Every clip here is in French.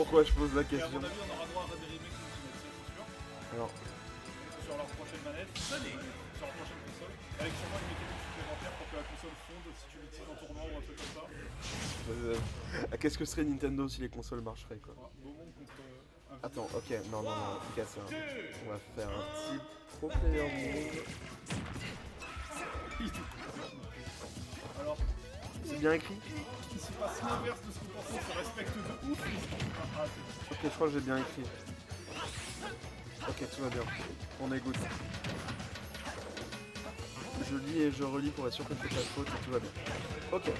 Pourquoi je pose la Et à question? mon avis, on aura droit à des remakes Ultimate, c'est sûr. Alors, Sur leur prochaine manette, sur leur prochaine console, avec sûrement une mécanique supplémentaire pour que la console fonde si tu l'utilises en tournoi ou un truc comme ça. qu'est-ce que serait Nintendo si les consoles marcheraient quoi? Voilà, Beaumont contre un Attends, ok, non, gars, ça. On va faire un petit pro player move. Alors, C'est bien écrit? il se passe l'inverse de ce qu'on pensait, on se respecte de ouf. Ok, je crois que j'ai bien écrit. Ok, tout va bien. On est good. Je lis et je relis pour être sûr qu'on ne fait pas de faute et tout va bien. Ok.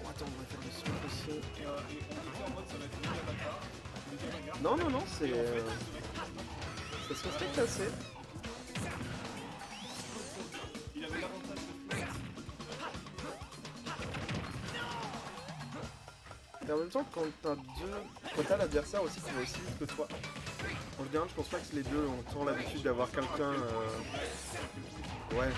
Oh, attends, on va faire le son aussi. Et on était en mode ça va être méga bagarre. Non, c'est. Ça se respecte assez. Il avait l'avantage de Et en même temps, quand t'as l'adversaire aussi qui va aussi vite que toi. En général, je pense pas que les deux ont tant l'habitude d'avoir quelqu'un. Ouais.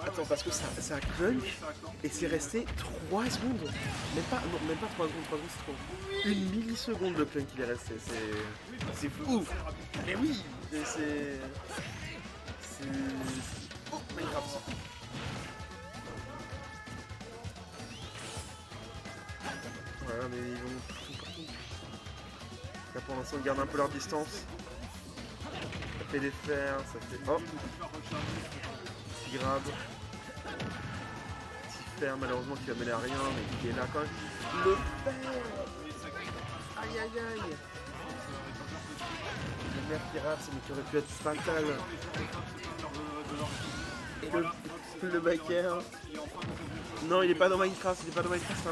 Attends, parce que ça a crunch et c'est resté 3 secondes. Même pas 3 secondes, 3 secondes, c'est trop. 1 milliseconde de crunch qu'il est resté. C'est fou. Mais oui, c'est. Oh, Minecraft. Voilà, mais ils vont tout partout. Là pour l'instant ils gardent un peu leur distance. Ça fait des fers, ça fait. Oh! Petit grab. Petit fer malheureusement qui va mêler à rien mais qui est là quand même. Le fer! Aïe aïe aïe! Le mer qui rate mais qui aurait pu être fatal. Et le backer. Non il est pas dans Minecraft, c'est un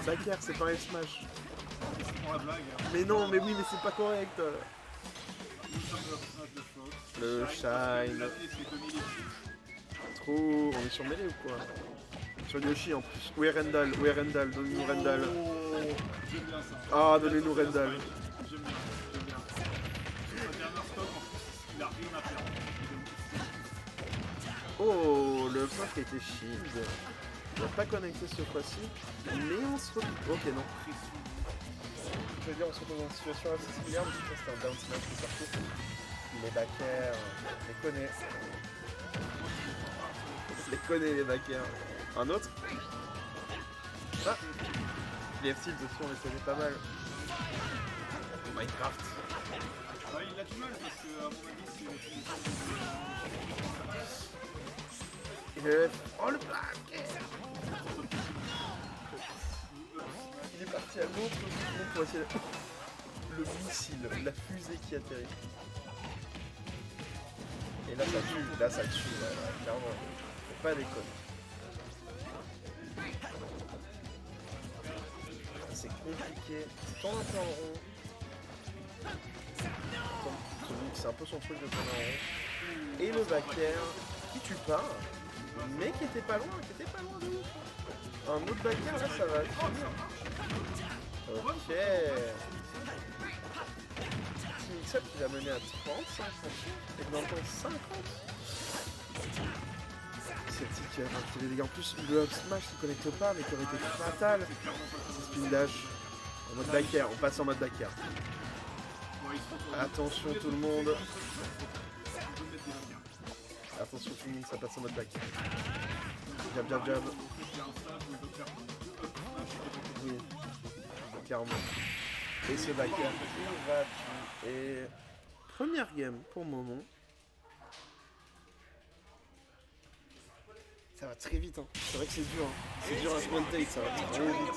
backer, c'est pas un Smash. Mais non, mais oui, mais c'est pas correct. Le shine. Trop. On est sur mêlée ou quoi? Sur Yoshi en plus. Où est Rendal? Donnez-nous Rendal. Ah, donnez-nous Rendal. J'aime bien. Sa dernière stock, en plus, il a rien à faire. Oh, le smash qui a été shield. Il va pas connecter cette fois-ci. Mais on se retrouve. Ok, non. Je veux dire, on se retrouve dans une situation assez similaire, mais je pense que c'était un down smash qui sortait. Les backers, je les connais. Je les connais, les backers. Un autre? Ah! Les F-Tilt aussi, on les connaît pas mal. Minecraft. Bah, il a du mal parce que, à mon avis, Et oh, le backer! Il est parti à l'autre bout pour essayer le missile, la fusée qui atterrit. Et là ça tue, clairement. Faut pas déconner. C'est compliqué, c'est tourne un peu en rond. C'est un peu son truc de tourner en rond. Et le backer qui tue pas, mais qui était pas loin de ouf. Un autre backer là ça va finir. Ok. Petit mix-up qui va mener à 35 et dans le temps 50. Celtic qui a marqué les dégâts. En plus, le up smash qui connecte pas mais qui aurait été fatal. C'est spin dash. En mode backer, on passe en mode backer. Attention tout le monde. Attention tout le monde, ça passe en mode backer. Jab. Oui. Carrément. Et ce backer qui va tuer. Et première game pour le moment. Ça va très vite, hein. C'est vrai que c'est dur. Hein. C'est dur à commenter, ça va très vite.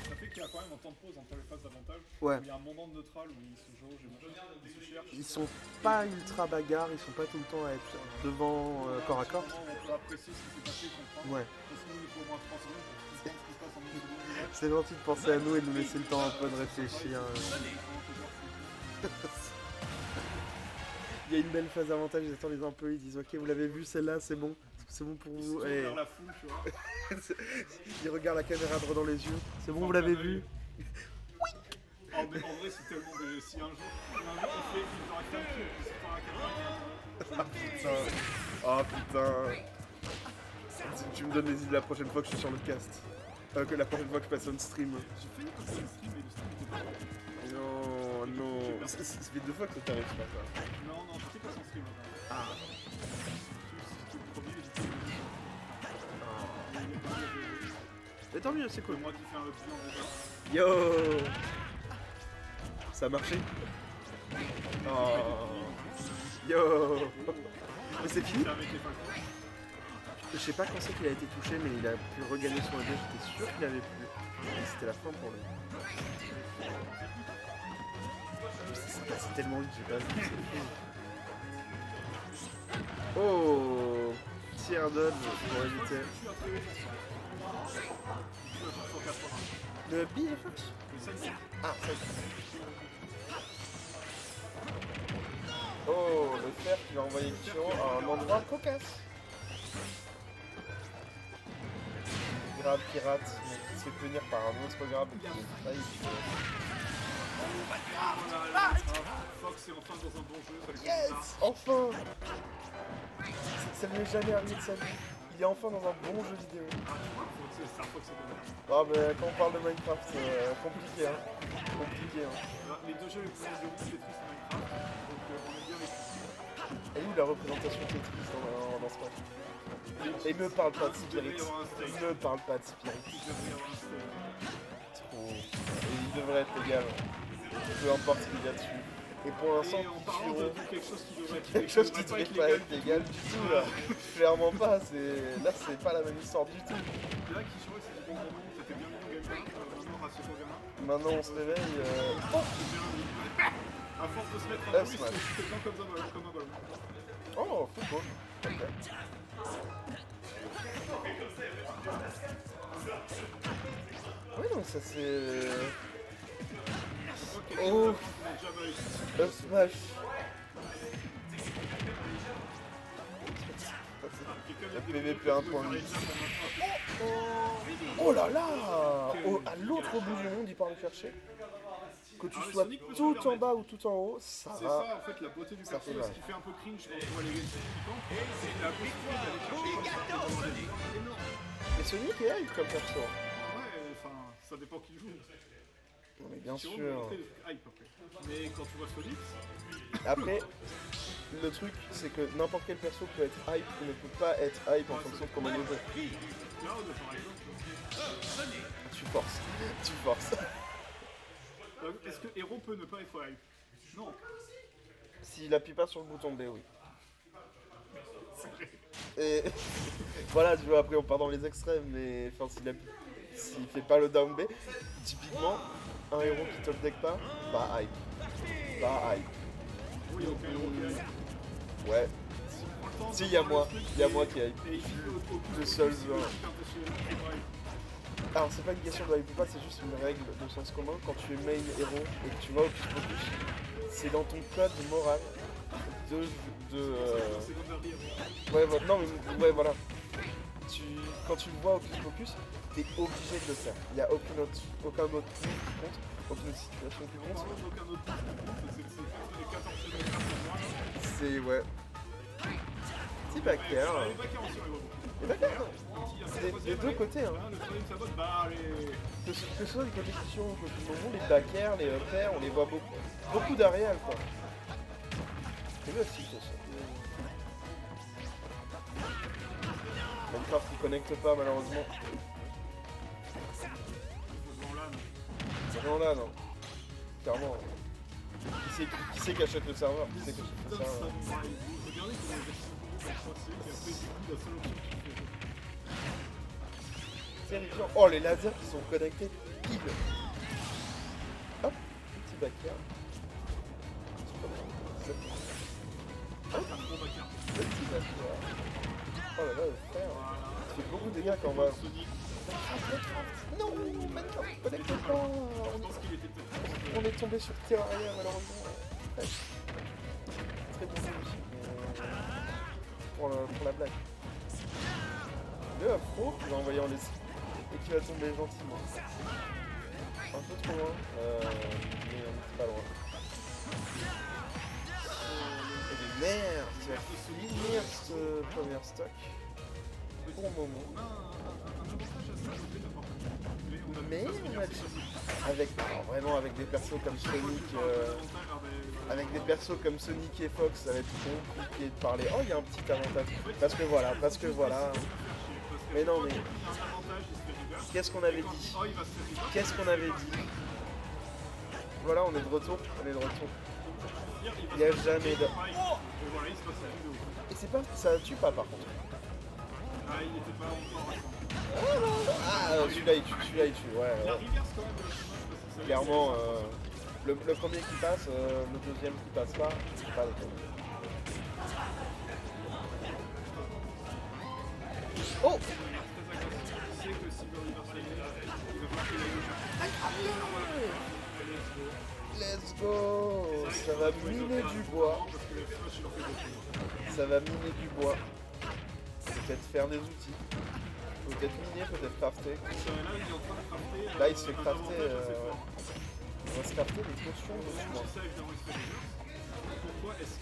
ça fait qu'il y a quand même un temps de pause entre les phases d'avantage. Ouais. Il y a un moment de neutral où ils se jaugent, ils se cherchent. Ils sont pas ultra bagarres, ils sont pas tout le temps à être devant corps à corps. On peut apprécier ce qui s'est passé, comprendre. Ouais. Parce que nous, il faut au moins 3 secondes pour comprendre ce qui se passe en 1 seconde. C'est gentil de penser à nous et de nous laisser le temps un peu de réfléchir. Il y a une belle phase d'avantage, ils attendent les employés, ils disent ok vous l'avez vu celle-là, c'est bon pour vous. Ils la foule, tu vois. Ils regardent la caméra droit dans les yeux, c'est bon vous l'avez vu. Oh, mais en vrai, c'est tellement de... Si un jour on fait, il aurait fait un truc, c'est pas la caméra. Oh putain. Tu me donnes les idées la prochaine fois que je suis sur le cast. Que la prochaine fois que je passe on stream. J'ai failli passer le stream, mais le stream était pas bon. Non, non. Ça fait 2 fois que ça t'arrive pas, ça. Non, j'étais pas sans stream. Ah. C'était le premier, j'étais le Mais tant mieux, c'est cool. moi qui fais un upgrade en déjà. Yo. Ça a marché. Oh. Yo. Mais c'est fini. C'est avec les facteurs. Je sais pas quand c'est qu'il a été touché, mais il a pu regagner son AD. J'étais sûr qu'il avait plus. Et c'était la fin pour lui. C'est passé tellement vite, j'ai pas vu. C'est fou. Oh. Tiers dodge pour éviter. Le Bill Fox. Ah, ça. Oh, le fer qui va envoyer Kiro à un endroit cocasse. Grave pirate, mais qui se fait tenir par un autre grave qui est failli. Fox est enfin dans un bon jeu. Yes! Enfin! Ça ne m'est jamais arrivé de sa vie. Il est enfin dans un bon jeu vidéo. Star Fox est bon. Ah mais quand on parle de Minecraft, compliqué hein. Compliqué hein. Les deux jeux les plus de Tetris et Minecraft. Donc on est bien avec. Et où la représentation Tetris dans ce match? Et il me parle pas de Spirit. Il me parle pas de Spirit. Trop. Et il devrait être légal. Peu importe ce qu'il y a dessus. Et pour l'instant, en parlant de quelque chose qui devrait quelque chose qui devrait pas être légal du tout là. Clairement pas. Là c'est pas la même histoire du tout. Là qui jouait c'est du bon moment. T'étais bien mis au game plan. Maintenant Ratio pour gamin. Maintenant on se réveille. À force de se mettre en F bruit, smash. c'était bien comme un ballon. Oh, football. Ok. Oui, non, ça c'est. Oh, Up smash. Le PVP 1.8. Oh là là. À l'autre bout du monde, il part le chercher. Que tu sois tout en bas ou tout en haut, ça C'est va. ça en fait la beauté du Ça perso, fait mal. ce qui fait un peu cringe quand on voit les gameplays, c'est la possibilité d'aller chercher comme ça dans les énorme. Mais Sonic est hype comme perso. Ouais, enfin, ça dépend qui joue. Non mais bien Si on sûr. veut montrer hype après. Mais quand tu vois Sonic, Après, le truc, c'est que n'importe quel perso peut être hype ou ne peut pas être hype en fonction de comment il joue. Cloud par exemple. Tu forces. Tu forces. Est-ce que Hero peut ne pas être hype? Non. S'il appuie pas sur le bouton B, oui. Et voilà, tu vois, après on part dans les extrêmes, mais enfin, s'il fait pas le down B, typiquement, un héros qui top deck pas hype. Pas hype. Oui, aucun héros qui est hype. Ouais. Si, y a moi qui hype. Et il vit Le seul joueur. joueur. Alors c'est pas une question de hype ou pas, c'est juste une règle de sens commun. Quand tu es main héros et que tu vas au Hocus Pocus, c'est dans ton code moral Ouais, non mais ouais, voilà. Quand tu le vois au Hocus Pocus, t'es obligé de le faire. Il n'y a aucun autre move qui compte, aucune autre situation qui compte. C'est ouais. Petit backer. Et backer, des deux côtés hein. Que ce soit les côtés questions ou côté moment, les backers, les uppers, on les voit beaucoup d'aréal quoi. C'est mieux aussi ça. Minecraft qui connecte pas malheureusement. Non là non. Clairement. Qui c'est qui achète le serveur? Qui c'est qui achète le serveur? Terrifiant. Oh les lasers qui sont connectés pile. Hop, petit backer. Petit backer. Oh là là, le fer. Ça fait beaucoup de dégâts quand on va. Non, Minecraft connecte pas. On est tombé sur Terraria malheureusement. Ouais. Très bon jeu aussi. Pour la blague. Le afro qui va envoyer en laisse et qui va tomber gentiment. Un peu trop loin, mais on est pas loin. Et de merde, tu vas finir ce premier stock. Pour le moment. Mais on a avec vraiment avec des persos comme Sonic, avec des persos comme Sonic et Fox, ça va être compliqué de parler. Oh, il y a un petit avantage. Parce que voilà. Mais non, mais qu'est-ce qu'on avait dit? Qu'est-ce qu'on avait dit? Voilà, on est de retour. Il n'y a jamais de. Et c'est pas, ça tue pas par contre. Ah, il était pas encore. Ah, celui-là il tue, ouais. La reverse quand même de la finale, Clairement, le premier qui passe, le deuxième qui passe pas, c'est pas le premier. Oh! C'est que si le reverse la il va falloir qu'il aille le chercher. Let's go! Ça va miner du bois. Ça va miner du bois. Peut-être faire des outils. Peut-être miner, peut-être crafter. Là il se fait crafter. On va se crafter des potions dessus. Pourquoi est-ce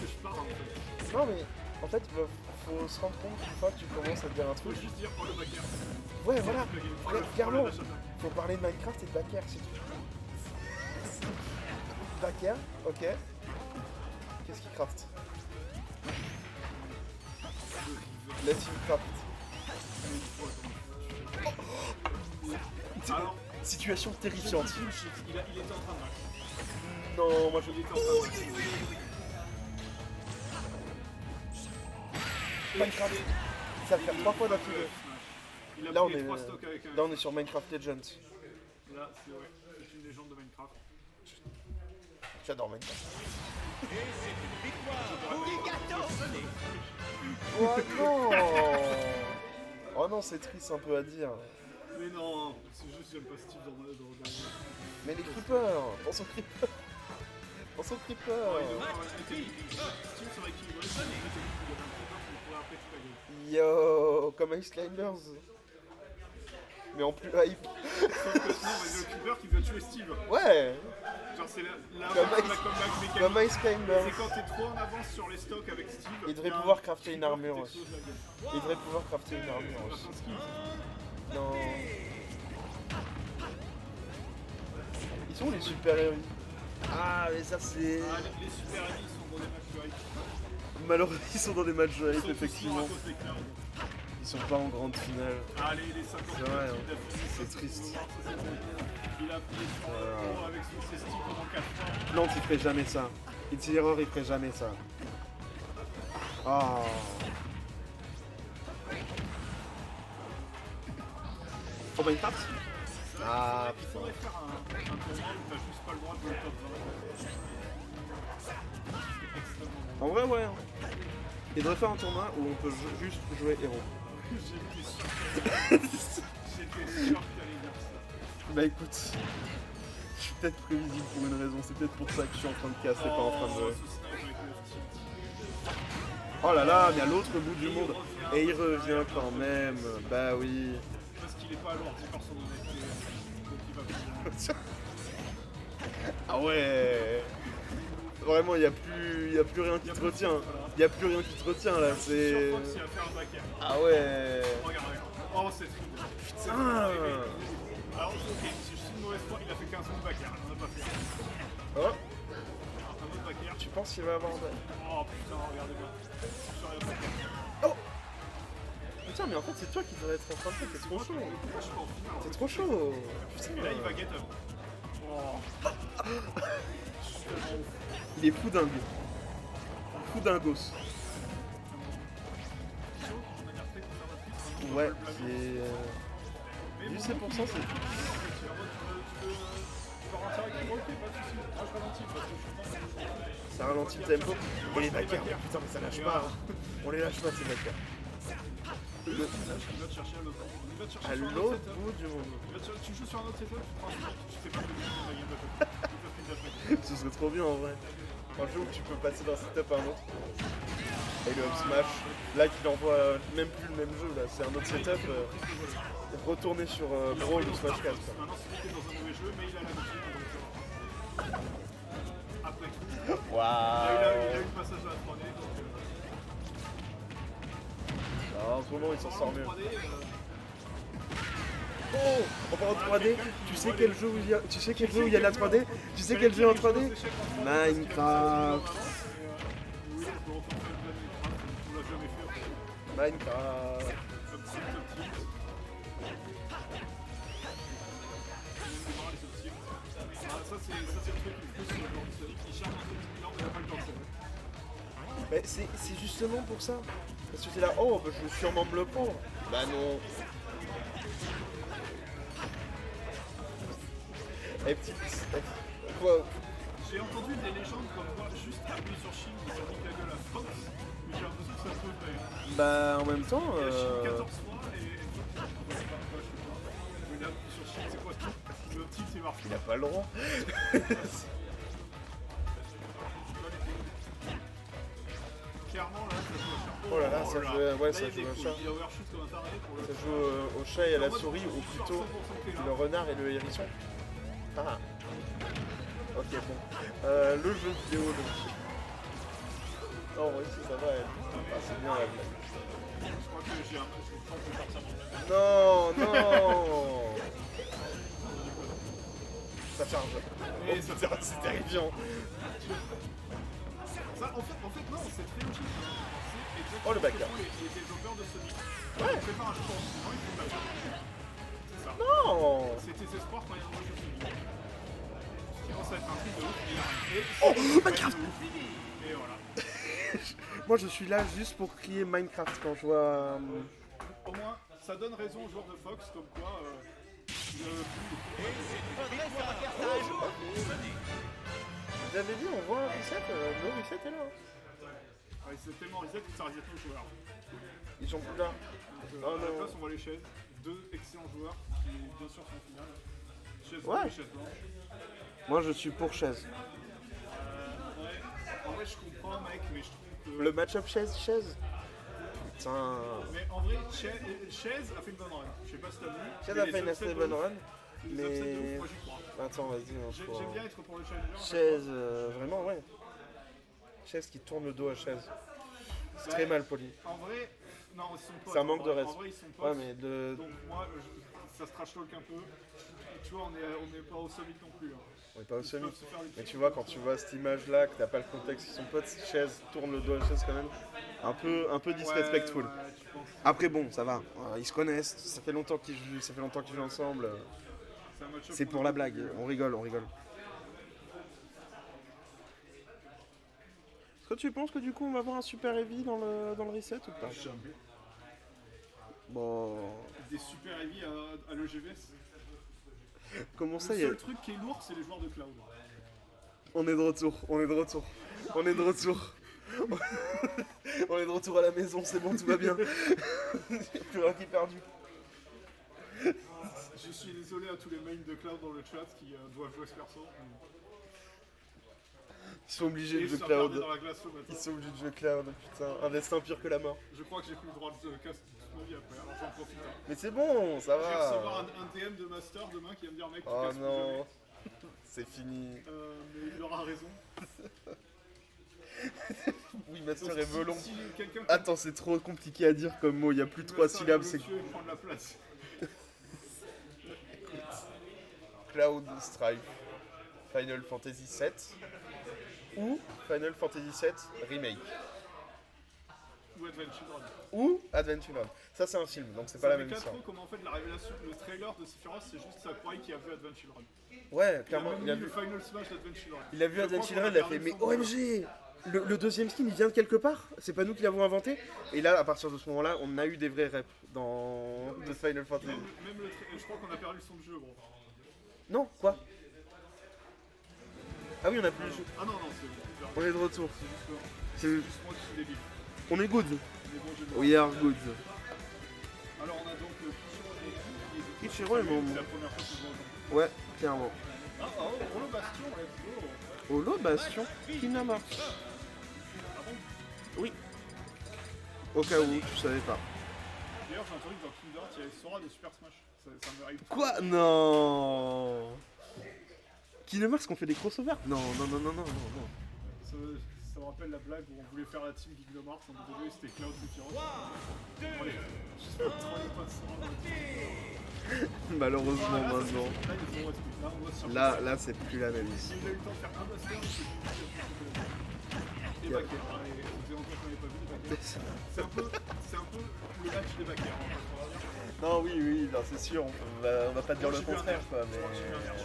que je parle en fait? Non mais en fait faut se rendre compte qu'une fois que tu commences à dire un truc. Faut juste dire pour le backer. Ouais voilà, clairement. Faut parler de Minecraft et de backer, c'est tout. Backer, ok. Qu'est-ce qu'il craft? Let him craft. Alors, situation terrifiante. il était en train de match. Non, moi je. Il était en train de match. Minecraft. Ça va faire 3 fois d'affilée. Là on est sur Minecraft Legends. Là c'est une légende de Minecraft. J'adore Minecraft. Oh non! Oh non, c'est triste un peu à dire. Mais non, c'est juste j'aime pas Steve dans Mais les creepers! Pense aux creepers! Pense aux creepers! Steve serait équilibré, ça, mais il y avait un creeper qui pourrait après toute la gueule. Yo! Comme Ice Climbers! Mais en plus hype! Sauf que sinon, on va dire le creeper qui veut tuer Steve. Ouais! Genre c'est la Comme Ice Climbers! C'est quand t'es trop en avance sur les stocks avec Steve. Il devrait pouvoir crafter une armure aussi. Il devrait pouvoir crafter une armure aussi. Non. Ils sont où les super-héros? Ah mais ça c'est... Ah, les super-héros sont dans des matchs de hype. Malheureusement ils sont dans des matchs de hype Sauf effectivement. Ils sont pas en grande finale. Ah les 50 c'est vrai, hein. C'est triste. Il a appuyé sur le pro avec ses sticks pendant 4 fois. Non, il ferait jamais ça. It's Error, il ferait jamais ça. Ah. Oh Minecraft? Ah Il faudrait faire un tournoi où t'as juste pas le droit de jouer le top 20. En vrai ouais. Il devrait faire un tournoi où on peut juste jouer héros. J'étais sûr que t'allais dire ça. Bah écoute, je suis peut-être prévisible pour une raison, c'est peut-être pour ça que je suis en train de casser, pas en train de... Oh là là, mais à l'autre bout du monde. Et il revient quand même, bah oui. Parce qu'il est pas alourdi par son honnêteté, donc il va plus. Ah ouais. Vraiment, il y a plus rien qui te retient. Il y a plus rien qui te retient là, c'est... Ah ouais. Regarde. Oh, c'est fou. Putain. Alors, ok, si je suis une mauvaise foi, il a fait 15 minutes backer, on en a pas fait. Oh. Un autre backer. Tu penses qu'il va avoir... Oh putain, regardez-moi. Oh. Putain, mais en fait, c'est toi qui devrais être en train de faire, c'est trop chaud. C'est trop chaud. Putain. Et là, il va get up. Oh. Il est fou dingue. Fou dingos. Ouais, c'est... Du C%, c'est... Ça ralentit le tempo. Et les backers, putain mais ça lâche pas. On les lâche pas ces backers. À l'autre bout du monde. Tu joues sur un autre setup, tu sais pas que ce serait trop bien en vrai. Un jeu où tu peux passer d'un setup à un autre. Et le up smash, là qu'il envoie même plus le même jeu, là c'est un autre setup. Retourner sur Brawl ou Smash 4. Maintenant c'est dans un mauvais jeu, mais il a l'habitude. Après tout, waouh. Il a eu le passage à la 3D. En ce moment il s'en sort mieux. Oh, on parle en 3D. Tu sais quel jeu où il y a, tu sais quel jeu où il y a la 3D? Tu sais quel jeu en 3D? Minecraft. Oui, bon, on fait Minecraft, on l'a jamais fait. Minecraft. Comme si, comme si. Ça c'est le truc qui me pousse sur le genre de Sonic. Il cherche un truc bizarre, mais il n'a pas le temps de faire. Mais c'est justement pour ça. Parce que t'es là, oh, bah, je vais sûrement me le prendre. Bah non. Eh, petit. Quoi? J'ai entendu des légendes comme quoi juste appuyer sur Shield ça nique la gueule à Fox, mais j'ai l'impression que ça se peut faire. Bah en même temps. Il a Shield 14 fois et Fox, je sais pas. Il appuie sur Shield, c'est quoi ce truc? Le petit c'est marqué. Il a pas le droit. Clairement là, ça joue à chat. Oh là là, ça joue, ouais, ça il joue à chat. Il a overshoot comme un taré pour le. Ça joue au chat et à la souris, ou plutôt le renard et le hérisson. Ah. Ok, bon. Le jeu vidéo, Oh, oui, si ça va, elle. Ah, c'est bien la blague. Je crois que j'ai un peu de partir Non, non. Ça charge. Oh putain, c'est terrifiant. Ça, en fait, non, c'est très logique. C'est exactement Oh, le backer. Les développeurs de Sonic. Ouais. Ils préparent un jeu pour ils font de la chose. C'est ça. Non. C'est tes espoirs quand il y a un jeu Sonic. Ce qui commence à être un truc de ouf. Et Oh, Minecraft. Et voilà. Moi, je suis là juste pour crier Minecraft quand je vois... Au moins, ça donne raison aux joueurs de Fox, comme quoi... Vous avez dit, on voit un reset, le reset est là. Ouais, c'est tellement reset que ça reset nos joueurs. Ils sont plus là. Donc, Oh à la non. place, on voit les chaises. Deux excellents joueurs qui, bien sûr, sont en finale. Chaises Ouais. bleues et chaises blanches. Moi, je suis pour chaise. En vrai, je comprends, mec, mais je trouve que... Le match-up chaise. Putain. Mais en vrai, Chaise a fait une bonne run. Je sais pas si t'as vu. Chaise mais a les fait une upsets assez de bonne ouf, run. les upsets de ouf, Mais... moi j'y crois. Attends, vas-y. J'aime bien être pour le challenger. Chaise, vraiment, ouais. Chaise qui tourne le dos à chaise. C'est très mal poli. En vrai, non, ils sont potes. C'est un manque de En respect. vrai, ils sont potes. Ouais, mais de... Donc moi, ça se trash talk un peu. Tu vois, on est pas au summit non plus. Hein. On est pas au Ils summit. peuvent se faire des Mais petits tu vois, quand tu vois cette image-là, que t'as pas le contexte, ils sont potes, chaise tourne le dos à chaise quand même. Un peu disrespectful. Ouais, tu penses. Après bon, ça va. Ils se connaissent, ça fait longtemps qu'ils jouent ensemble. C'est un match-up C'est qu'on pour a la beaucoup blague, vu. on rigole. Est-ce que tu penses que du coup on va avoir un super heavy dans le reset ou pas? Jamais. Bon... Des super heavy à l'EGVS. Comment ça, Le y a... seul truc qui est lourd, c'est les joueurs de Cloud. On est de retour. On est de retour à la maison, c'est bon, tout va bien. Plus rien qui est perdu. Je suis désolé à tous les mains de Cloud dans le chat qui doivent jouer ce perso. Ils sont obligés de Et jouer se regarder Cloud. dans la glace le matin. Ils sont obligés de jouer Cloud, putain. Un destin pire que la mort. Je crois que j'ai plus le droit de casque toute ma vie après, alors j'en profite. Hein. Mais c'est bon, ça Je vais recevoir va. un DM de Master demain qui va me dire mec, tu Oh casses plus non. jamais. C'est fini. Mais il aura raison. Oui, Master Donc, est melon. si quelqu'un Attends, c'est trop compliqué à dire comme mot, il y a plus de 3 syllabes, c'est tuer et prendre la place. Cloud Strife, Final Fantasy VII ou Final Fantasy VII Remake Ou Advent Children. ou Adventure Run. Ça c'est un film, donc c'est pas la même Ça histoire. trop comment en fait la révélation, le trailer de Sephiroth, c'est juste Sakurai qui a vu Advent Children. Ouais, clairement, il a vu vu. le Final Smash d'Advent Children. Il a vu Je Advent crois Children, qu'on il a perdu fait mais son droit. OMG le deuxième skin il vient de quelque part, c'est pas nous qui l'avons inventé. Et là à partir de ce moment là on a eu des vrais reps dans The Final Fantasy. Même je crois qu'on a perdu le son de jeu gros. Non, quoi? Ah oui on a plus le jeu. Ah non, c'est bon. On est de retour. C'est C'est- juste moi qui suis débile. On est good. Mais bon, j'ai le droit. We are good. Alors on a donc le Kichiro est mon- C'est la première fois que je vois. Ouais, clairement. Ah, oh, le bastion, let's go. Holo Bastion Kinama. Ah bon? Oui. Au cas où, tu savais pas. D'ailleurs, j'ai entendu que dans Kingdom Hearts, il y avait Sora de Super Smash. Ça me arrive. Quoi? Non. Kinemars qu'on fait des crossovers? Non. Ça me rappelle la blague où on voulait faire la team Kingdom Hearts en désolé, c'était Cloud Sephiroth. Allez, juste pour troller pas de Sora. Malheureusement Là, maintenant. là, ils ont respect. Là, on voit sur Là c'est plus la même. il a eu le temps de faire un master, il s'est dit, et backer. Ça faisait longtemps qu'on n'avait pas vu les backers. C'est un peu le match des backers. Non, oui, non, c'est sûr, on va pas dire le contraire, quoi, mais... Je suis pas sûr.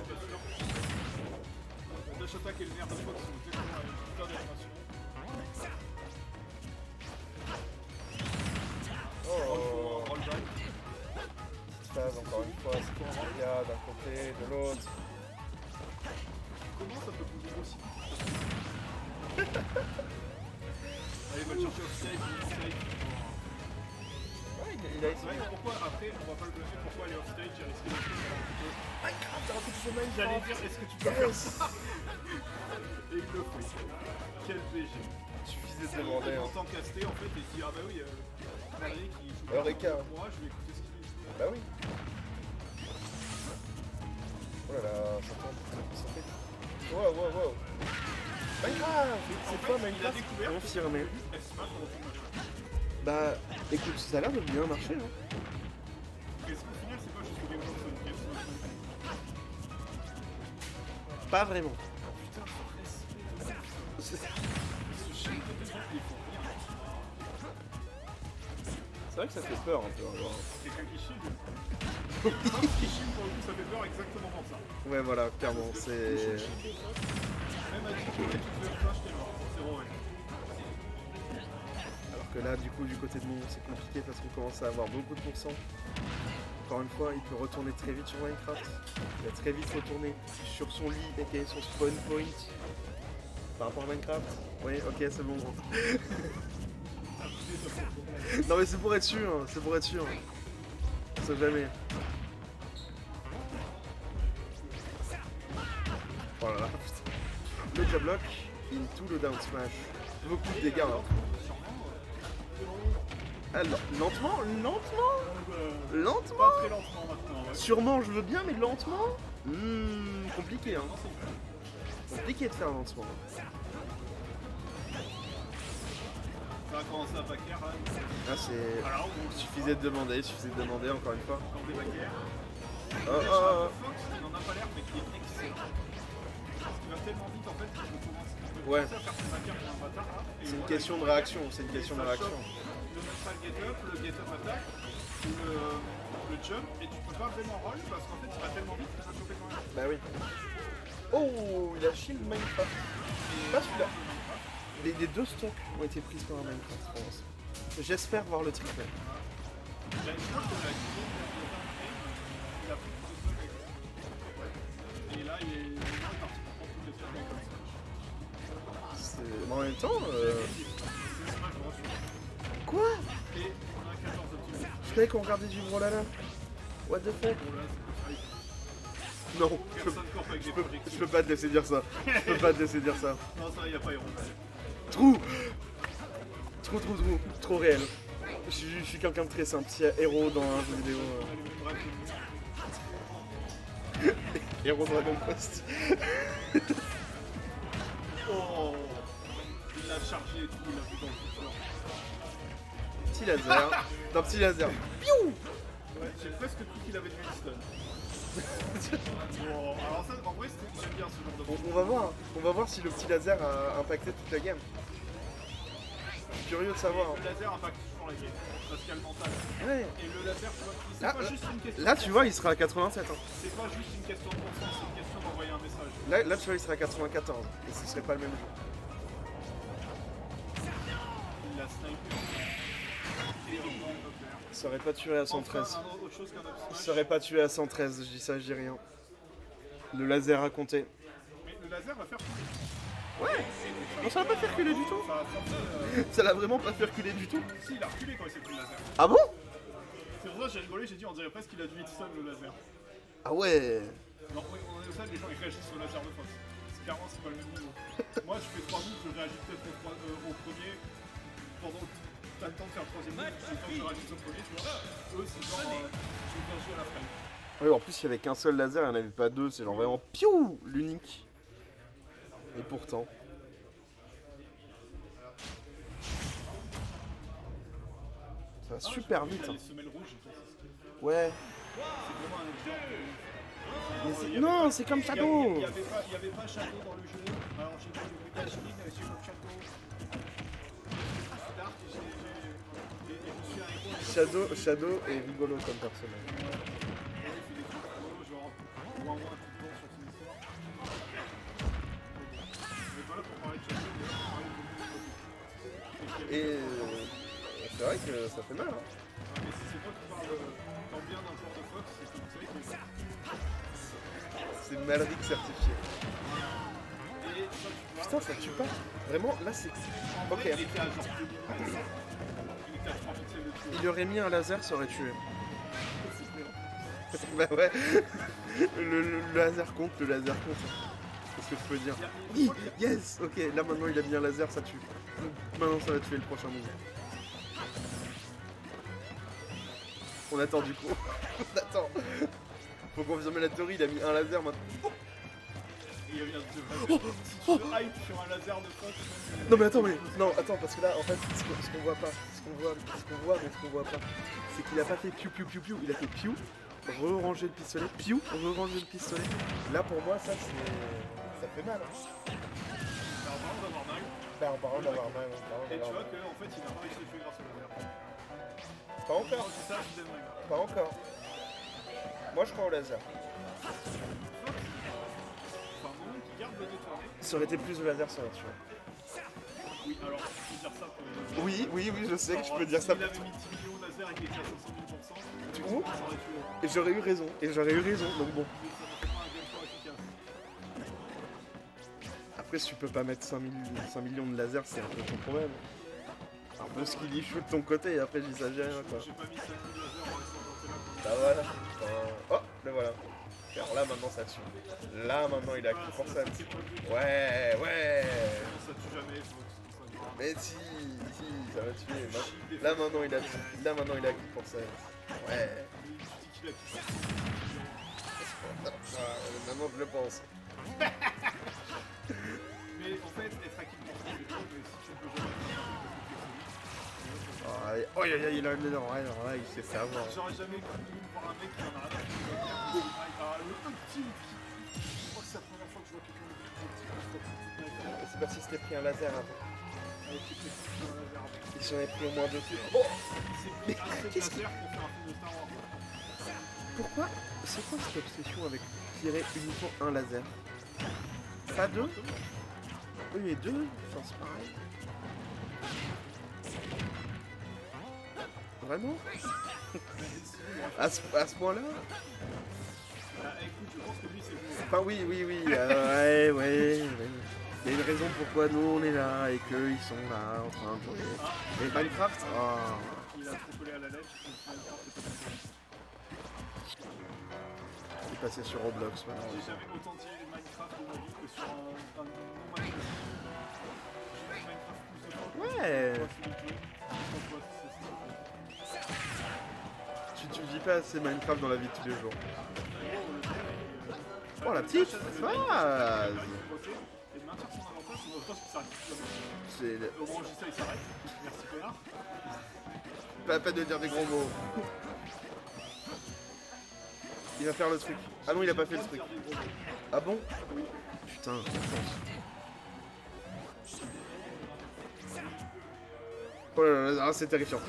Dash attack et le nerf de Fox sont exactement la même putain d'animation. Oh, Rollback. petite phase, encore une fois, c'est pour Maria, d'un côté, de l'autre. Comment ça peut bouger aussi vite? Allez, va le chercher au safe, Ouais, il a essayé. Ouais, pourquoi après, on va pas le bluffer, pourquoi aller off stage et risquer de faire un peu Minecraft, t'as raconté sur Minecraft. J'allais dire, est-ce que tu peux faire ça? Et il le fait. Quel BG. Suffisait de demander. Il Hein. entend caster en fait et il dit ah bah oui, Valérie qui joue Eureka. moi, je vais écouter ce qu'il dit. Bah oui. Oh là là, ça tombe. Ça fait... Wow. Minecraft. C'est quoi Il a Minecraft? découvert Confirmé. F-Smash pour retourner machin. Bah, écoute, ça a l'air de bien marcher, hein. Est-ce qu'au final c'est pas juste le gameplay de Sonic F-Smash? Pas vraiment. Putain, ce respect. Ce chien de des gens qui font rien. C'est vrai que ça fait peur un peu. Alors. Quelqu'un qui shield. Qui shield pour le coup ça fait peur exactement pour ça. Ouais, voilà, clairement, c'est... Même à 10 km tu te fais flash, t'es mort. C'est vrai. Alors que là, du coup, du côté de mon, c'est compliqué parce qu'on commence à avoir beaucoup de pourcents. Encore une fois, il peut retourner très vite sur Minecraft. Il va très vite retourner sur son lit, aka son spawn point. Par rapport à Minecraft. Oui, ok, c'est bon. Non mais c'est pour être sûr, c'est pour être sûr. On sait jamais. Oh là là, putain. Le jab lock into le down smash. Beaucoup de dégâts. Hein. Alors, lentement. Pas très lentement maintenant, ouais. Sûrement, je veux bien, mais lentement. Compliqué, hein. Compliqué de faire lentement. Ça va commencer à backer là. Là, c'est... Alors, Il suffisait de demander, encore une fois. dans des backers. Oh. Fox, il n'en a pas l'air, mais qui est excellent. Parce qu'il va tellement vite en fait qu'il peut commencer Ouais. à faire ses backers comme un bâtard là. Et C'est une voilà, question il- de réaction, c'est une et question ça de réaction. chope Le neutral get up attack, le jump, et tu peux pas vraiment roll parce qu'en fait il va tellement vite qu'il va choper quand même. Bah oui. Oh, il a shield Minecraft. Pas celui-là. Les deux stocks ont été prises par un Minecraft, je pense. J'espère voir le triplet. Je crois que la guillaume, il a pris plus de stock avec ça. Et là il est parti pour prendre toutes les stocks avec ça. Mais en même temps, C'est Smash Bros. quoi? Et on a 14 optimisés. Je croyais qu'on regardait du Brawlhalla. What the fuck? Bon là c'est Non, personne corp avec des projectiles. je peux pas te laisser dire ça. Je peux pas te laisser dire ça. Non ça y a pas héros. Trop réel. Je suis quelqu'un de très simple. S'il y a héros dans un jeu vidéo. On a les mêmes rêves que nous. Héros Dragon Quest. Oh, il l'a chargé et tout, il l'a fait dans le futur. Petit laser. D'un petit laser. Piou. Ouais, j'ai presque cru qu'il avait du Winston. Bon, alors ça, en vrai, j'aime bien ce genre de On va voir si le petit laser a impacté toute la game. Je suis curieux de savoir. Le laser impacte toujours la game, parce qu'il y a le mental. Ouais. Et le laser, tu vois, c'est Là, pas juste une question. Là, tu vois, il sera à 87. Hein. C'est pas juste une question de bon sens, c'est une question d'envoyer un message. Là, tu vois, il sera à 94. Et ce serait pas le même jeu. Il l'a snipé. Et au moins, Il serait pas tué à 113. enfin, autre chose qu'un up Il smash. serait pas tué à 113. Je dis ça, je dis rien. Le laser a compté. Mais le laser va faire tout. Ouais. Non, ça va pas fait reculer du tout. Ça a sorti. Ça l'a vraiment pas fait reculer du tout. Si, il a reculé quand il s'est pris le laser. Ah bon? C'est pour ça que j'ai rigolé, j'ai dit on dirait presque qu'il a du hitstun le laser. Ah ouais. Non, oui, on est au stade, les gens ils réagissent au laser de Fox. Clairement, c'est pas le même niveau. Moi, je fais 3 moves, je réagis peut-être au premier. Pendant que t'as le temps de faire le troisième move, j'ai le temps que je réagisse au premier, tu vois. Eux, c'est genre, je vais bien jouer à la frame. Ouais, en plus, il y avait qu'un seul laser, il n'y en avait pas deux. C'est genre vraiment piou, l'unique. Et pourtant. Ça va super vite. Il y a Hein. les semelles rouges, c'est Ouais. vraiment un exemple. Non, c'est comme Il Shadow. n'y avait pas Shadow dans le jeu. Alors j'ai pris le Dashing, j'ai comme Shadow. Dark, et je suis arrivé à Shadow est rigolo comme personnage. il fait des trucs rigolos, genre ou un tout le temps sur son histoire. On est pas là pour parler de Shadow, mais pour parler de Et c'est vrai que ça fait mal. Hein. mais si c'est moi qui parle tant bien d'un joueur de Fox, c'est que vous savez que C'est Malric certifié. et ça, tu vois, Putain, ça tue pas. Vraiment, là c'est. Ok. il était à genre 2 minutes. Il était à 3 pixels de tuer. Il aurait mis un laser, ça aurait tué. Bah ouais. Le laser compte, le laser compte. Qu'est-ce que je peux dire? Oui, yes. Ok, là maintenant il a mis un laser, ça tue. Maintenant ça va tuer le prochain move. On attend du coup. On attend. Faut confirmer la théorie, il a mis un laser maintenant. Et il vient de te si tu veux hype sur un laser de Fox. Non mais attends, parce que là en fait ce qu'on voit pas, ce qu'on voit pas, c'est qu'il a pas fait piou piou piou piou, il a fait piou, re-ranger le pistolet, piou, re-ranger le pistolet. Là pour moi ça c'est. Ça fait mal. Hein. Alors par exemple d'avoir mal. Bah en parlant d'avoir mal, Et tu vois qu'en fait il a pas réussi à tuer grâce au laser. Pas encore, C'est ça, je donne mal. pas encore. Moi je crois au laser. Enfin, un moment qui garde le détourné. Ça aurait été plus de laser, ça aurait tué. Oui, alors tu peux dire ça pour. Oui, je sais que je peux dire ça. S'il avait mis 10 millions de laser et qu'il était à 500 000%, Du coup, ça aurait tué. et j'aurais eu raison, donc bon. Mais ça ne fait pas un gameplay efficace. Après si tu peux pas mettre 5 millions de lasers, c'est un peu ton problème. Un peu ce qu'il y shoot de ton côté et après j'exagère quoi. J'ai pas mis 5 000 lasers en restant planté là. Bah voilà. Oh, le voilà. Alors là maintenant ça tue. Là maintenant il a acquis pour ça. Ouais. Ça tue jamais, Fox. Mais si, ça va tuer. Là maintenant il a acquis pour ça. Ouais. Tu dis qu'il a quitté. Maintenant je le pense. Mais en fait, être acquis pour ça, c'est bien, mais si tu peux jamais Oh, il a il s'est fait avoir. j'aurais jamais cru voir un mec qui en a rien à foutre. Ah, le petit. Je crois que c'est la première fois que je vois quelqu'un de petit. C'est parce qu'il s'était pris un laser avant. Avec les petits sur un laser. Il s'en est pris au moins deux. C'est plus un seul laser pour faire un film de Star Wars. Pourquoi? C'est quoi cette obsession avec tirer uniquement un laser? Pas deux? Oui mais deux, enfin c'est pareil. Vraiment? à ce point-là? Bah écoute, je pense que lui c'est bon. Enfin oui, ouais. Il y a une raison pourquoi nous on est là et qu'eux ils sont là en train de jouer. Et Minecraft, Il a trop collé à la lettre. il est passé sur Roblox maintenant. J'ai jamais autant tiré Minecraft de ma vie que sur un non-Minecraft. J'ai fait Minecraft plus de fois. Ouais. Tu vis pas assez Minecraft dans la vie de tous les jours. Oh la petite phase. Et de maintenir son avantage, son avantage qui s'arrête. C'est Au moment où je dis ça, il s'arrête. Merci connard. pas la peine de dire des gros mots. Il va faire le truc. Ah non, il a pas fait le truc. Ah bon? Putain, oh là là, c'est terrifiant.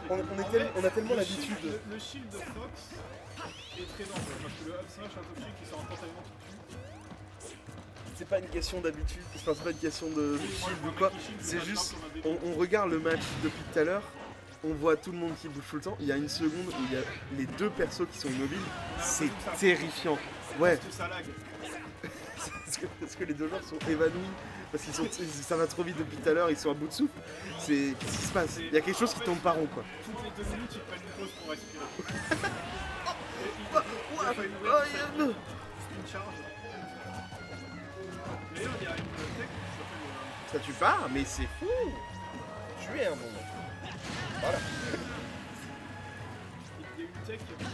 on a tellement l'habitude. Le shield de Fox est très dangereux parce que le up smash shield qui sort instantanément tout de suite. C'est pas une question d'habitude, enfin c'est pas une question de shield ou quoi. C'est juste, on regarde le match depuis tout à l'heure, on voit tout le monde qui bouge tout le temps. Il y a une seconde où il y a les deux persos qui sont immobiles. C'est terrifiant. Ouais. Parce que ça lag. Parce que les deux joueurs sont évanouis. Parce ça va trop vite depuis tout à l'heure, ils sont à bout de souffle. Qu'est-ce qui se passe? Il y a quelque chose qui tombe pas rond quoi. Toutes les 2 minutes, ils prennent une pause pour respirer. Une charge. D'ailleurs, il y a une tech qui s'appelle. Ça tue pas, mais c'est fou. Tuer un moment. Voilà. Il y a une tech avec.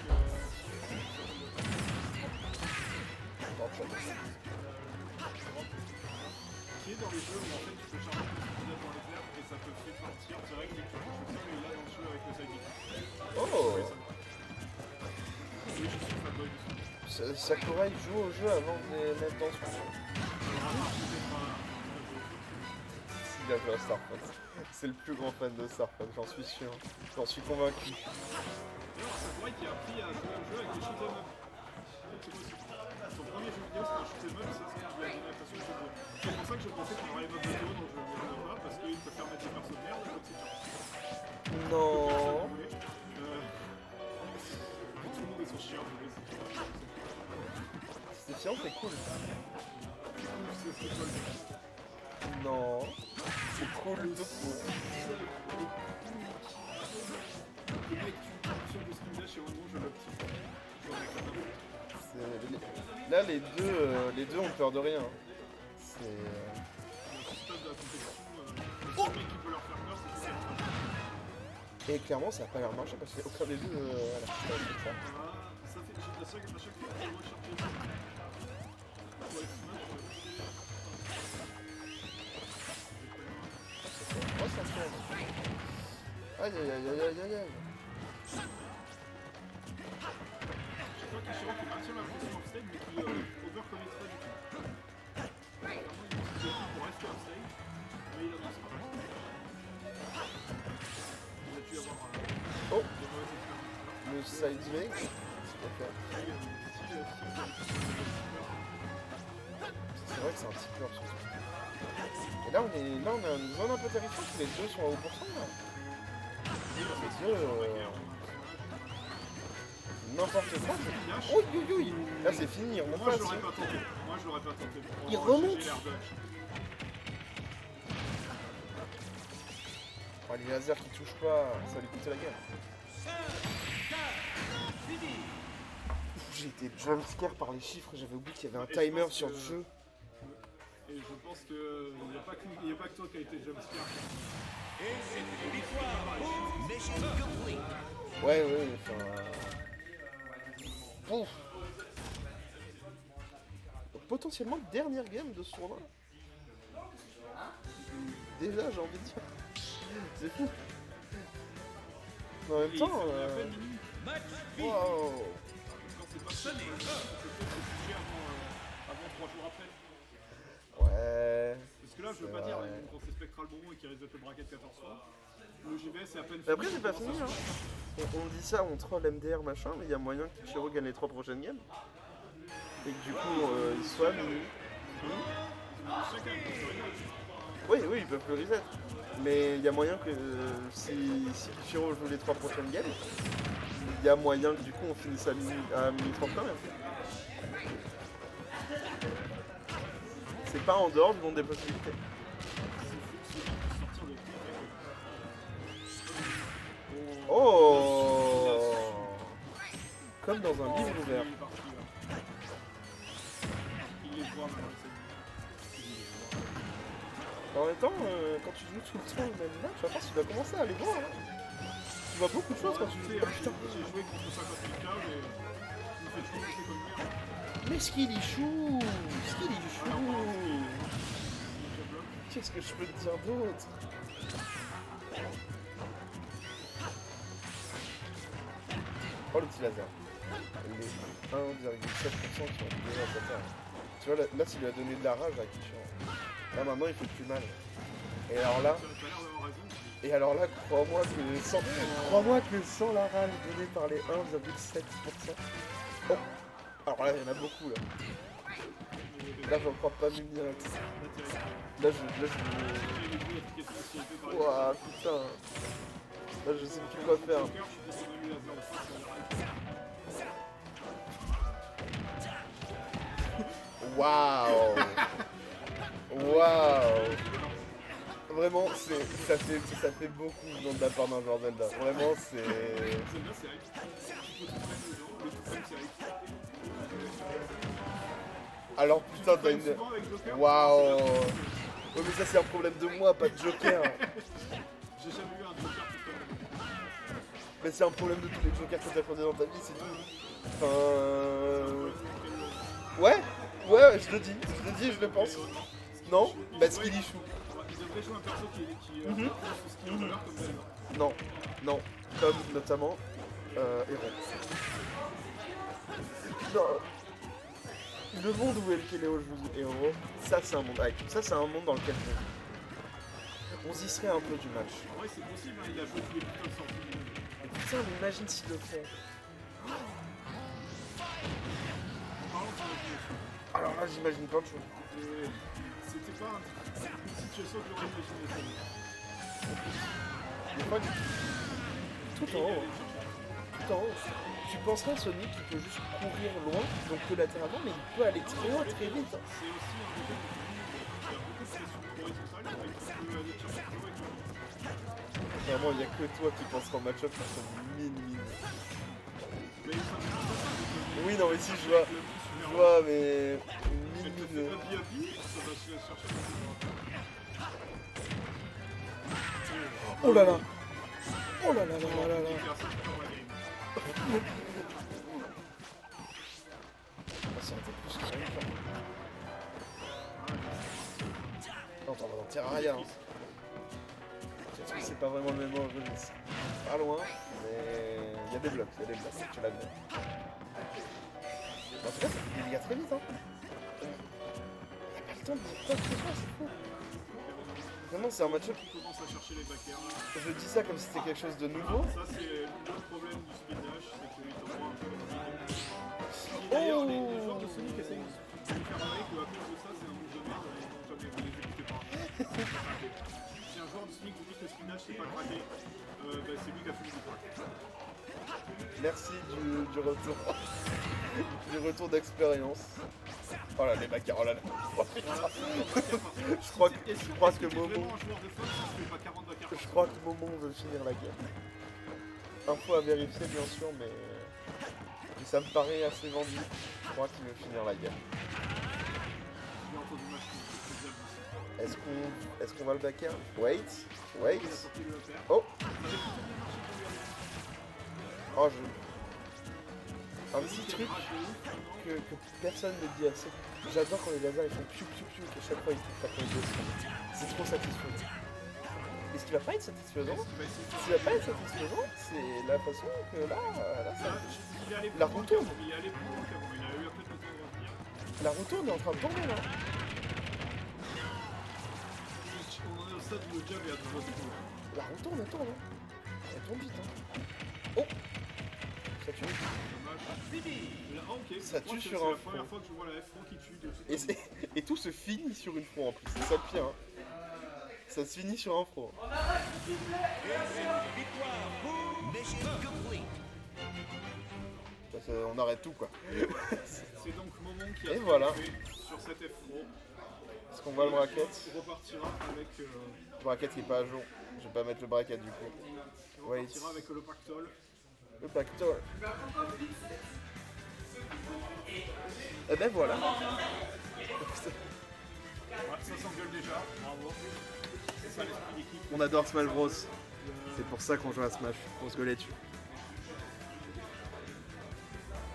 Qui est dans les jeux où en fait tu peux charger le pistolet dans les airs et ça te fait partir direct et tu peux le faire et là dans le jeu avec le sidekick. Oh. Oui, je suis fanboy dessus. Sakurai joue au jeu avant de les mettre dans son jeu. Il a joué à Star Fox. C'est le plus grand fan de Star Fox, j'en suis sûr. J'en suis convaincu. D'ailleurs, Sakurai qui a appris à jouer au jeu avec des shoot'em up. Son premier jeu vidéo c'était un shoot'em up, c'est ce qu'il a donné l'impression de jouer. C'est pour ça que je pensais qu'on aurait les modes vidéo dont je ne veux pas, parce qu'il peut faire mettre des persos de merde, comme c'est ça. Non. Tout le monde est son chien, C'est chiant, c'est cool. c'est ce que toi le Non. C'est cool tout court. Le mec, tu me de Spin Dash et au moment je l'optime. Là, les deux ont peur de rien. C'est. Le système de la compétition, le seul mec qui peut leur faire peur, c'est Super. Et clairement, ça a pas l'air marché parce qu'il n'y a aucun des deux à la piste avec ça. Ça fait à chaque fois que je recherche ouais, Ouais, ça me fait. Aïe aïe aïe aïe aïe aïe aïe. Je crois qu'il qui maintient la pression off-stage mais qui overcommit pas du tout. Apparemment, il utilise le coup pour rester off-stage, mais il avance pas. Il a dû avoir Oh, de mauvaises expériences. le side make. C'est vrai que c'est un petit peu sur ce. Et là on a une zone un peu terrifiante, les deux sont à haut pourcent là. Les deux n'importe quoi. Oui oui oui. Là c'est fini, il remonte Moi pas. je l'aurais pas tenté. Moi je l'aurais pas tenté. Il remonte. Oh, les lasers qui touchent pas, ça va lui coûter la gueule. J'ai été jumpscare par les chiffres, j'avais oublié qu'il y avait un timer sur le jeu. Et je pense qu'il n'y a pas que toi qui a été jumpscare. Ouais, enfin. Pouf. Donc, potentiellement, dernière game de ce tournoi. Déjà, j'ai envie de dire. C'est fou. Mais en même temps. Wow. Quand c'est pas ça, c'est sujet avant 3 jours après. Ouais. Parce que là, je veux pas dire, quand c'est Spectral Bonbon et qu'il risque de te braquer de 14 fois, le GVS c'est à peine fini. Après, c'est pas fini, hein. On dit ça, on troll MDR machin, mais il y a moyen que Kichiro gagne les 3 prochaines games. Et que du coup, il soit mini. Oui, ils peuvent le reset. Mais il y a moyen que si Kichiro joue les 3 prochaines games, il y a moyen que du coup on finisse à mini 30 quand même. C'est pas en dehors du monde des possibilités. Oh, comme dans un livre ouvert. En même temps, quand tu joues tout le temps le même match, je pense que tu vas commencer à aller voir. Hein. Tu vois beaucoup de choses quand tu joues. J'ai joué contre 50 000 caves et il me fait toujours passer comme merde. Mais Skilly-Chou, qu'est-ce que je peux te dire d'autre? Oh le petit laser. Les 1,7% qui ont déjà à sa terre. Tu vois là tu lui as donné de la rage à Kichiro. Là maintenant il fait plus mal. Et alors là, crois-moi que sans la rage donnée par les 1,7%. Oh. Alors là il y en a beaucoup là. Là j'en crois pas même direct. Là je... Ouah putain. Là je sais plus quoi faire. Waouh. Vraiment ça fait beaucoup de la part d'un joueur Zelda. Vraiment c'est... Alors putain t'as une... Waouh. Ouais mais ça c'est un problème de moi, pas de Joker. J'ai jamais eu un Joker tout seul. Mais c'est un problème de tous les Jokers que t'as croisés dans ta vie, c'est tout. Ouais, je le dis et je le pense. Non, parce qu'il y choue. Il devrait jouer un perso qui en valeur comme Zelda. Non, comme notamment Héron. Non, Le monde où El Keleo joue héros, ça c'est un monde. Ça c'est un monde dans lequel on s'y serait un peu du match. Ouais, c'est possible, hein, il a joué tous les putains de sorties du monde. Mais putain, mais imagine s'il le fait. Parlons de son imagination. Alors là, j'imagine plein de choses. C'était pas une situation que j'aurais imaginé ça. Des fois, tout en haut. Tout en haut. Tu penserais à Sonic qui peut juste courir loin, donc collatéralement, mais il peut aller très haut, très vite. C'est aussi un des jeux qui a beaucoup de pression horizontale, mais qui peut aller chercher plus haut avec le jeu. Vraiment, il n'y a que toi qui penseras en match-up contre mine. Mais ça me fait ça, Oui, non, mais si, je vois, mais elle te fait un bi, ça va se chercher beaucoup de Oh là là. Oh là là là là là là. Ça aurait été plus que ça. Non, t'en vas dans Terraria. C'est pas vraiment le même jeu, mais c'est pas loin. Mais il y a des blocs, tu l'as vu. En tout cas, ça fait des dégâts très vite. Hein. Il n'y a pas le temps de dire quoi que ce soit, c'est fou. Vraiment, c'est un match-up. qui commence à chercher les backers. Je dis ça comme si c'était quelque chose de nouveau. Ça, c'est le problème du speed dash, c'est qu'il t'envoie un peu de speed. D'ailleurs, les joueurs de Sonic essayent de faire avec que à cause de ça, c'est un move de merde et ils vont jamais les exécuter par Si un joueur de Sonic vous dit que le speed dash c'est pas craqué, c'est lui qui a fait le crack. Merci du retour. Du retour d'expérience. Oh là, les backers, oh là là. Oh putain. Je crois que Momo. Vraiment un joueur de Fox, il fait pas 40 backers. Je crois que Momo veut finir la guerre. Info à vérifier bien sûr, mais ça me paraît assez vendu. Je crois qu'il veut finir la guerre. J'ai entendu match, c'est bien vu. Est-ce qu'on va le backer? Wait. Il a sorti le EPR. Oh. Ça avait plutôt bien marché pour lui aller. Oh, un petit truc que personne ne dit assez. J'adore quand les lasers ils font piou piou piou et qu'à chaque fois ils touchent la pointe de son. C'est trop satisfaisant. Et ce qui va pas être satisfaisant, c'est la façon que là ça. Il est allé La plus roue loin tourne. qu'avant, il est allé plus loin qu'avant, il a eu un peu de temps de revenir. La roue tourne est en train de tourner là. On en est au stade où le jab est à 2 secondes. La roue tourne, elle tourne. Elle tourne vite. Hein. Oh. Ça tue. Là, ok, Ça je crois tue que sur c'est un la première front. fois que je vois la F1 qui tue de Et tout se finit sur une front en plus. C'est ça le pire. Hein. Ça se finit sur un front. On arrête tout quoi. C'est donc Momon qui Et a voilà. sur cette F-Pro. Est-ce qu'on voit le bracket? Il repartira avec, Le bracket qui est pas à jour. Je vais pas mettre le bracket du coup. Wait. avec le pactole. Le pactole. Et ben voilà. Ouais, ça s'engueule déjà, bravo. C'est ça l'esprit d'équipe. On adore Smash Bros. C'est pour ça qu'on joue à Smash, pour se gueuler dessus.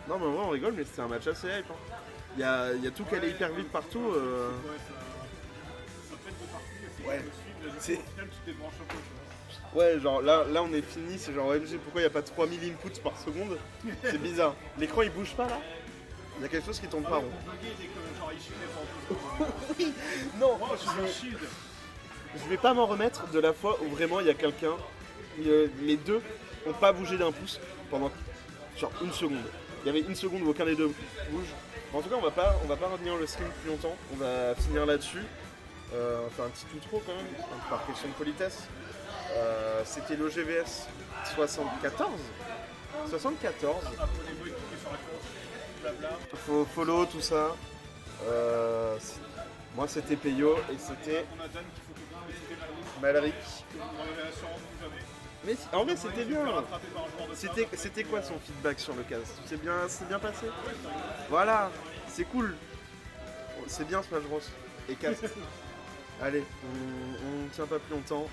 Non mais en vrai on rigole, mais c'était un match assez hype. Hein. Il y a tout qui allait hyper vite partout. Ouais, ça pète de partout et c'est Ouais. de suivre. Au C'est- final, tu te débranches un peu. Tu vois. Ouais, genre là on est fini, c'est genre OMG, pourquoi il n'y a pas 3000 inputs par seconde? C'est bizarre. L'écran il bouge pas là? Il y a quelque chose qui tourne pas rond. Bugger dès que genre il chute pas en plus. Oui. Non, Oh, je me shield. je vais pas m'en remettre de la fois où vraiment il y a quelqu'un, les deux ont pas bougé d'un pouce pendant genre une seconde. Il y avait une seconde où aucun des deux bouge. En tout cas, on va pas retenir le stream plus longtemps. On va finir là-dessus. On va faire un petit outro quand même, par question de politesse. C'était l'OGVS 74. 74. Abonnez-vous et cliquez sur la cloche. Blabla. Faut follow tout ça. Moi c'était Peyo et c'était On a Dan qu'il faut que vous c'était Malric. Malric. On l'avait sûrement plus jamais. Mais en vrai c'était Il s'est fait bien. rattraper par un joueur de Smash. C'était quoi son feedback sur le cast? C'est bien passé. Voilà, c'est cool. C'est bien Smash Bros. Et cast. Allez, on tient pas plus longtemps.